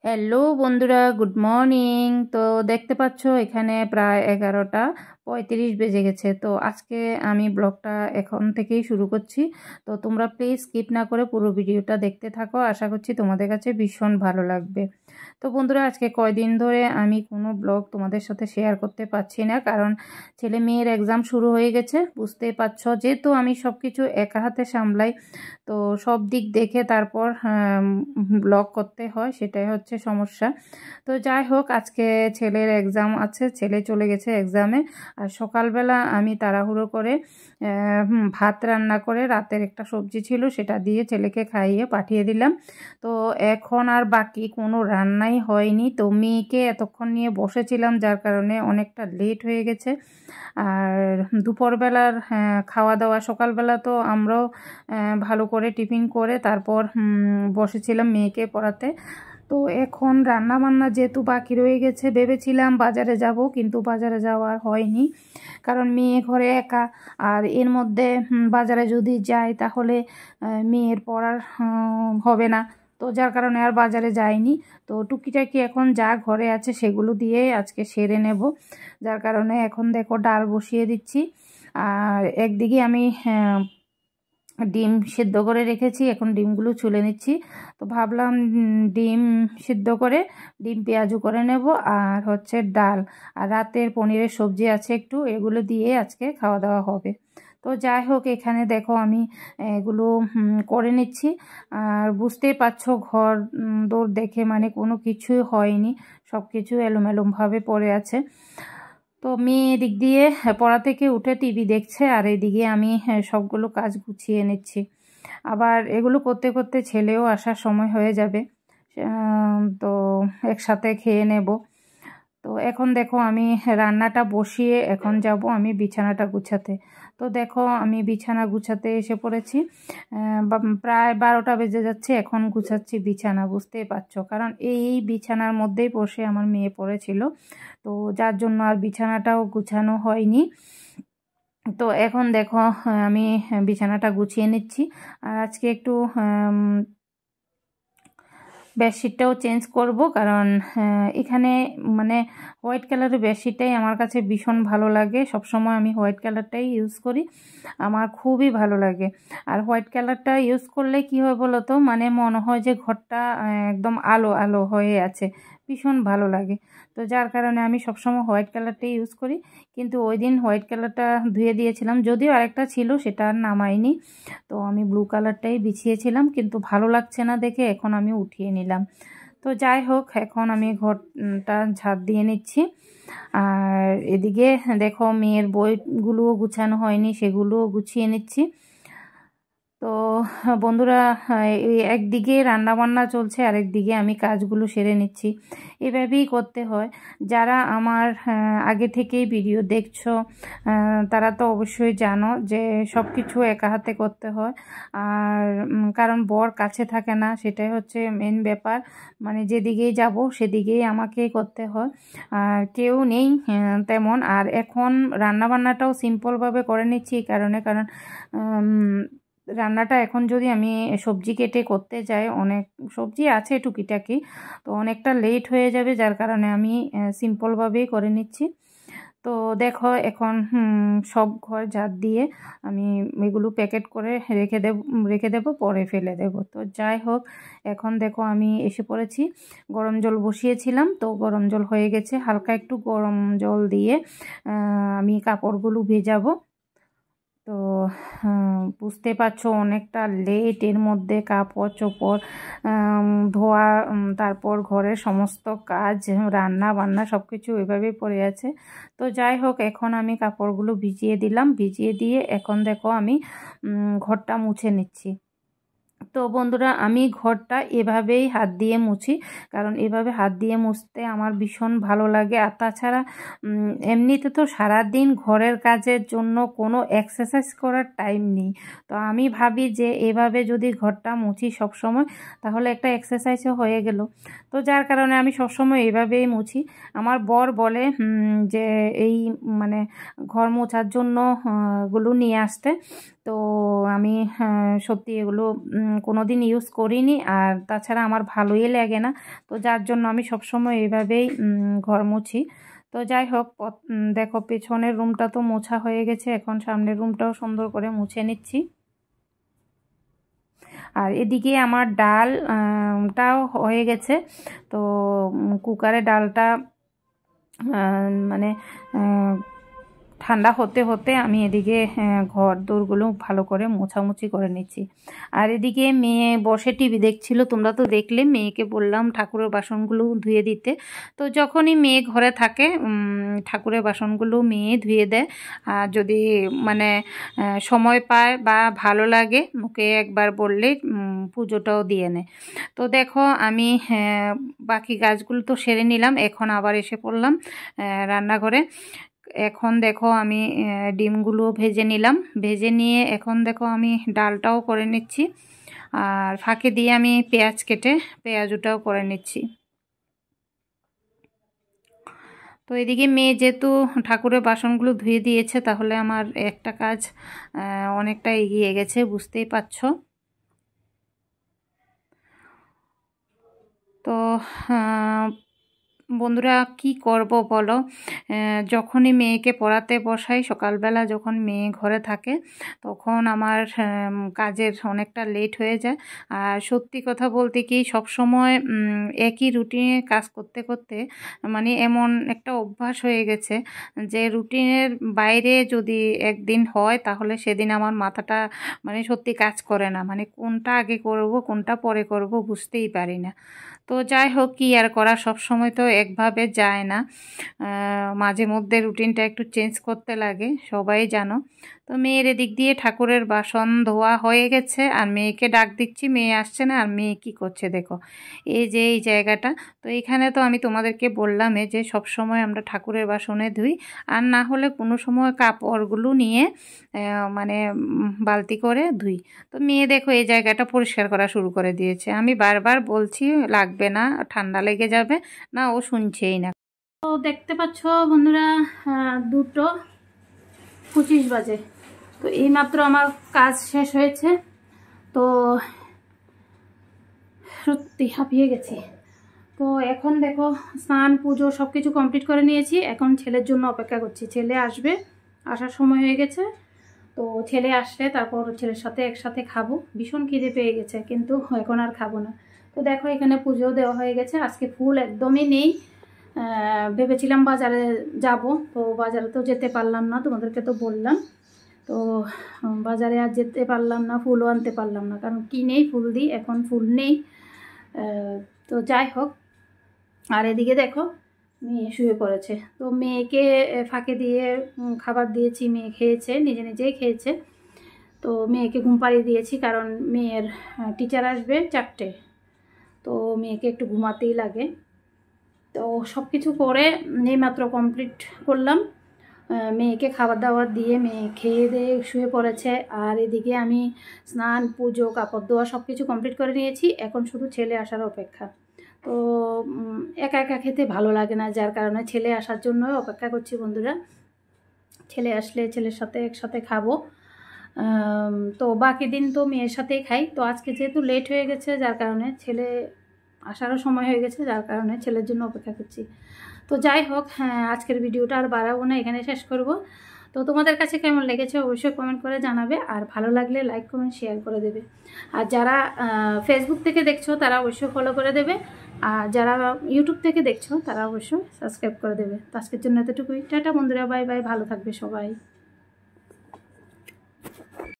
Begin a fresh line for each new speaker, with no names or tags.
Hello বন্ধুরা, good morning. তো দেখতে পাচ্ছ এখানে প্রায় 11:35 বেজে গেছে। তো আজকে আমি ব্লগটা এখন থেকেই শুরু করছি। তো তোমরা প্লিজ স্কিপ না করে পুরো ভিডিওটা দেখতে থাকো, আশা করছি তোমাদের কাছে ভীষণ ভালো লাগবে। তো বন্ধুরা, আজকে কয়দিন ধরে আমি কোনো ব্লগ তোমাদের সাথে শেয়ার করতে পারছি না, কারণ ছেলে মেয়ের এক্সাম শুরু হয়ে গেছে, বুঝতেই পারছো। যেহেতু আমি সব কিছু একা হাতে সামলাই, তো সব দিক দেখে তারপর ব্লগ করতে হয়, সেটাই হচ্ছে সমস্যা। তো যাই হোক, আজকে ছেলের এক্সাম আছে, ছেলে চলে গেছে এক্সামে। আর সকালবেলা আমি তাড়াহুড়ো করে ভাত রান্না করে রাতের একটা সবজি ছিল সেটা দিয়ে ছেলেকে খাইয়ে পাঠিয়ে দিলাম। তো এখন আর বাকি কোনো রান্নাই হয়নি। তো মেয়েকে এতক্ষণ নিয়ে বসেছিলাম, যার কারণে অনেকটা লেট হয়ে গেছে। আর দুপুরবেলার খাওয়া দাওয়া, সকালবেলা তো আমরাও ভালো করে টিফিন করে তারপর বসেছিলাম মেয়েকে পড়াতে। তো এখন রান্না বান্না যেহেতু বাকি রয়ে গেছে, ভেবেছিলাম বাজারে যাব, কিন্তু বাজারে যাওয়ার হয়নি, কারণ মেয়ে ঘরে একা। আর এর মধ্যে বাজারে যদি যাই তাহলে মেয়ের পড়ার হবে না, তো যার কারণে আর বাজারে যাইনি। তো টুকিটাকি এখন যা ঘরে আছে সেগুলো দিয়ে আজকে সেরে নেব, যার কারণে এখন দেখো ডাল বসিয়ে দিচ্ছি। আর একদিকে আমি ডিম সিদ্ধ করে রেখেছি, এখন ডিমগুলো ছুলে নিচ্ছি। তো ভাবলাম ডিম সিদ্ধ করে ডিম পেঁয়াজু করে নেব, আর হচ্ছে ডাল আর রাতের পনিরের সবজি আছে একটু, এগুলো দিয়ে আজকে খাওয়া দাওয়া হবে। তো যাই হোক, এখানে দেখো আমি এগুলো করে নিচ্ছি। আর বুঝতেই পারছো ঘর দৌড় দেখে মানে কোনো কিছুই হয়নি, সব কিছু এলোমেলোভাবে পড়ে আছে। তো মেয়ে এদিক দিয়ে পড়া থেকে উঠে টিভি দেখছে, আর এদিকে আমি সবগুলো কাজ গুছিয়ে নিচ্ছি। আবার এগুলো করতে করতে ছেলেও আসার সময় হয়ে যাবে, তো একসাথে খেয়ে নেব। তো এখন দেখো আমি রান্নাটা বসিয়ে এখন যাব আমি বিছানাটা গুছাতে। তো দেখো আমি বিছানা গুছাতে এসে পড়েছি। প্রায় 12টা বেজে যাচ্ছে, এখন গুছাচ্ছি বিছানা, বুঝতেই পারছো, কারণ এই বিছানার মধ্যেই বসে আমার মেয়ে পড়েছিল, তো যার জন্য আর বিছানাটাও গুছানো হয়নি। তো এখন দেখো আমি বিছানাটা গুছিয়ে নিচ্ছি। আর আজকে একটু বেডশিটটাও চেঞ্জ করব, কারণ এখানে মানে হোয়াইট কালারের বেডশিটটাই আমার কাছে ভীষণ ভালো লাগে। সবসময় আমি হোয়াইট কালারটাই ইউজ করি, আমার খুবই ভালো লাগে। আর হোয়াইট কালারটা ইউজ করলে কি হয় বলো তো, মানে মনে হয় যে ঘরটা একদম আলো আলো হয়ে আছে, ভীষণ ভালো লাগে। তো যার কারণে আমি সবসময় হোয়াইট কালারটাই ইউজ করি। কিন্তু ওই দিন হোয়াইট কালারটা ধুয়ে দিয়েছিলাম, যদিও আরেকটা ছিল সেটা আর নামাইনি, তো আমি ব্লু কালারটাই বিছিয়েছিলাম, কিন্তু ভালো লাগছে না দেখে এখন আমি উঠিয়ে নিলাম। তো যাই হোক, এখন আমি ঘরটা ঝাড় দিয়ে নিচ্ছি। আর এদিকে দেখো মেয়ের বইগুলোও গুছানো হয়নি, সেগুলোও গুছিয়ে নিচ্ছি। তো বন্ধুরা, এই একদিকে রান্না বান্না চলছে, আরেকদিকে আমি কাজগুলো সেরে নিচ্ছি। এভাবেই করতে হয়। যারা আমার আগে থেকেই ভিডিও দেখছো তারা তো অবশ্যই জানো যে সব কিছু একা হাতে করতে হয়। আর কারণ বর কাছে থাকে না, সেটাই হচ্ছে মেন ব্যাপার। মানে যেদিকেই যাব সেদিকেই আমাকেই করতে হয়, আর কেউ নেই তেমন। আর এখন রান্না বান্নাটাও সিম্পলভাবে করে নিচ্ছি, কারণ রান্নাটা এখন যদি আমি সবজি কেটে করতে যাই, অনেক সবজি আছে টুকিটাকি, তো অনেকটা লেট হয়ে যাবে, যার কারণে আমি সিম্পলভাবেই করে নিচ্ছি। তো দেখো এখন সব ঘর ঝাড় দিয়ে আমি এগুলো প্যাকেট করে রেখে দেব, পরে ফেলে দেব। তো যাই হোক, এখন দেখো আমি এসে পড়েছি। গরম জল বসিয়েছিলাম, তো গরম জল হয়ে গেছে, হালকা একটু গরম জল দিয়ে আমি কাপড়গুলো ভেজাবো। তো বুঝতে পারছো অনেকটা লেট, এর মধ্যে কাপড় চোপড় ধোয়া, তারপর ঘরের সমস্ত কাজ, রান্না বান্না সব কিছু এভাবেই পড়ে আছে। তো যাই হোক, এখন আমি কাপড়গুলো ভিজিয়ে দিলাম, ভিজিয়ে দিয়ে এখন দেখো আমি ঘরটা মুছে নিচ্ছি। তো বন্ধুরা, আমি ঘরটা এভাবেই হাত দিয়ে মুছি, কারণ এভাবে হাত দিয়ে মুছতে আমার ভীষণ ভালো লাগে। আর তাছাড়া এমনিতে তো সারাদিন ঘরের কাজের জন্য কোনো এক্সারসাইজ করার টাইম নেই, তো আমি ভাবি যে এভাবে যদি ঘরটা মুছি সব সময়, তাহলে একটা এক্সারসাইজও হয়ে গেল। তো যার কারণে আমি সবসময় এভাবেই মুছি। আমার বর বলে যে এই মানে ঘর মোছার জন্য এগুলো নিয়ে আসতে। তো আমি সত্যি এগুলো কোনো দিন ইউজ করিনি, আর তাছাড়া আমার ভালোই লাগে না। তো যার জন্য আমি সবসময় এইভাবেই ঘর মুছি। তো যাই হোক, দেখো পেছনের রুমটা তো মোছা হয়ে গেছে, এখন সামনের রুমটাও সুন্দর করে মুছে নিচ্ছি। আর এদিকে আমার ডালটাও হয়ে গেছে। তো কুকারে ডালটা মানে ঠান্ডা হতে হতে আমি এদিকে ঘর দোরগুলো ভালো করে মোছামুছি করে নিচ্ছি। আর এদিকে মেয়ে বসে টিভি দেখছিল, তোমরা তো দেখলে। মেয়েকে বললাম ঠাকুরের বাসনগুলো ধুয়ে দিতে। তো যখনই মেয়ে ঘরে থাকে ঠাকুরের বাসনগুলো মেয়ে ধুয়ে দেয়। আর যদি মানে সময় পায় বা ভালো লাগে মুখে একবার বললে পুজোটাও দিয়ে নেয়। তো দেখো আমি বাকি কাজগুলো তো সেরে নিলাম, এখন আবার এসে পড়লাম রান্নাঘরে। এখন দেখো আমি ডিমগুলো ভেজে নিলাম, ভেজে নিয়ে এখন দেখো আমি ডালটাও করে নিচ্ছি, আর ফাঁকে দিয়ে আমি পেঁয়াজ কেটে পেঁয়াজটাও করে নিচ্ছি। তো এদিকে মেয়ে যেহেতু ঠাকুরের বাসনগুলো ধুয়ে দিয়েছে, তাহলে আমার একটা কাজ অনেকটা এগিয়ে গেছে, বুঝতেই পারছো। তো বন্ধুরা কি করব বলো, যখনই মেয়েকে পড়াতে বসাই সকালবেলা, যখন মেয়ে ঘরে থাকে তখন আমার কাজের অনেকটা লেট হয়ে যায়। আর সত্যি কথা বলতে কি সবসময় একই রুটিনে কাজ করতে করতে মানে এমন একটা অভ্যাস হয়ে গেছে যে রুটিনের বাইরে যদি একদিন হয় তাহলে সেদিন আমার মাথাটা মানে সত্যি কাজ করে না, মানে কোনটা আগে করব কোনটা পরে করব বুঝতেই পারি না। তো যাই হোক, কি আর করা, সব সময় তো একভাবে যায় না, মাঝে মধ্যে রুটিনটা একটু চেঞ্জ করতে লাগে, সবাই জানো। তো মেয়ের এদিক দিয়ে ঠাকুরের বাসন ধোয়া হয়ে গেছে, আর মেয়েকে ডাক দিচ্ছি, মেয়ে আসছে না। আর মেয়ে কী করছে দেখো, এই যে এই জায়গাটা। তো এখানে তো আমি তোমাদেরকে বললাম যে সব সময় আমরা ঠাকুরের বাসনে ধুই, আর না হলে কোনো সময় কাপড়গুলো নিয়ে মানে বালতি করে ধুই। তো মেয়ে দেখো এই জায়গাটা পরিষ্কার করা শুরু করে দিয়েছে। আমি বারবার বলছি লাগবে না, ঠান্ডা লেগে যাবে, না ও শুনছেই না। তো দেখতে পাচ্ছ বন্ধুরা 2:25 বাজে। তো এইমাত্র আমার কাজ শেষ হয়েছে। তো সত্যি হাঁপিয়ে গেছি। তো এখন দেখো স্নান পুজো সব কিছু কমপ্লিট করে নিয়েছি, এখন ছেলের জন্য অপেক্ষা করছি। ছেলে আসবে, আসার সময় হয়ে গেছে। তো ছেলে আসলে তারপর ছেলের সাথে একসাথে খাবো। ভীষণ খিদে পেয়ে গেছে, কিন্তু এখন আর খাবো না। তো দেখো এখানে পুজো দেওয়া হয়ে গেছে। আজকে ফুল একদমই নেই, ভেবেছিলাম বাজারে যাব, তো বাজারে তো যেতে পারলাম না, তোমাদেরকে তো বললাম। তো বাজারে আর যেতে পারলাম না, ফুলও আনতে পারলাম না, কারণ কিনেই ফুল দিই, এখন ফুল নেই। তো যাই হোক, আর এদিকে দেখো মেয়ে শুয়ে পড়েছে। তো মেয়েকে ফাঁকে দিয়ে খাবার দিয়েছি, মেয়ে খেয়েছে, নিজে নিজেই খেয়েছে। তো মেয়েকে ঘুম পাড়িয়ে দিয়েছি, কারণ মেয়ের টিচার আসবে 4টে। তো মেয়েকে একটু ঘুমাতেই লাগে। তো সব কিছু করে এইমাত্র কমপ্লিট করলাম, মেয়েকে খাবার দাবার দিয়ে মেয়ে খেয়ে দিয়ে শুয়ে পড়েছে। আর এদিকে আমি স্নান পুজো কাপড় ধোয়া সব কিছু কমপ্লিট করে নিয়েছি, এখন শুধু ছেলে আসার অপেক্ষা। তো একা একা খেতে ভালো লাগে না, যার কারণে ছেলে আসার জন্য অপেক্ষা করছি বন্ধুরা। ছেলে আসলে ছেলের সাথে একসাথে খাবো। তো বাকি দিন তো মেয়ের সাথেই খাই। তো আজকে যেহেতু লেট হয়ে গেছে, যার কারণে ছেলে আসারও সময় হয়ে গেছে, যার কারণে ছেলের জন্য অপেক্ষা করছি। তো যাই হোক, আজকের ভিডিওটা আর বাড়াবো না, এখানে শেষ করব। তো তোমাদের কাছে কেমন লেগেছে অবশ্যই কমেন্ট করে জানাবে, আর ভালো লাগলে লাইক কমেন্ট শেয়ার করে দেবে। আর যারা ফেসবুক থেকে দেখছো তারা অবশ্যই ফলো করে দেবে, আর যারা ইউটিউব থেকে দেখছো তারা অবশ্যই সাবস্ক্রাইব করে দেবে। তো আজকের জন্য এতটুকুই, টাটা বন্ধুরা, বাই বাই, ভালো থাকবে সবাই।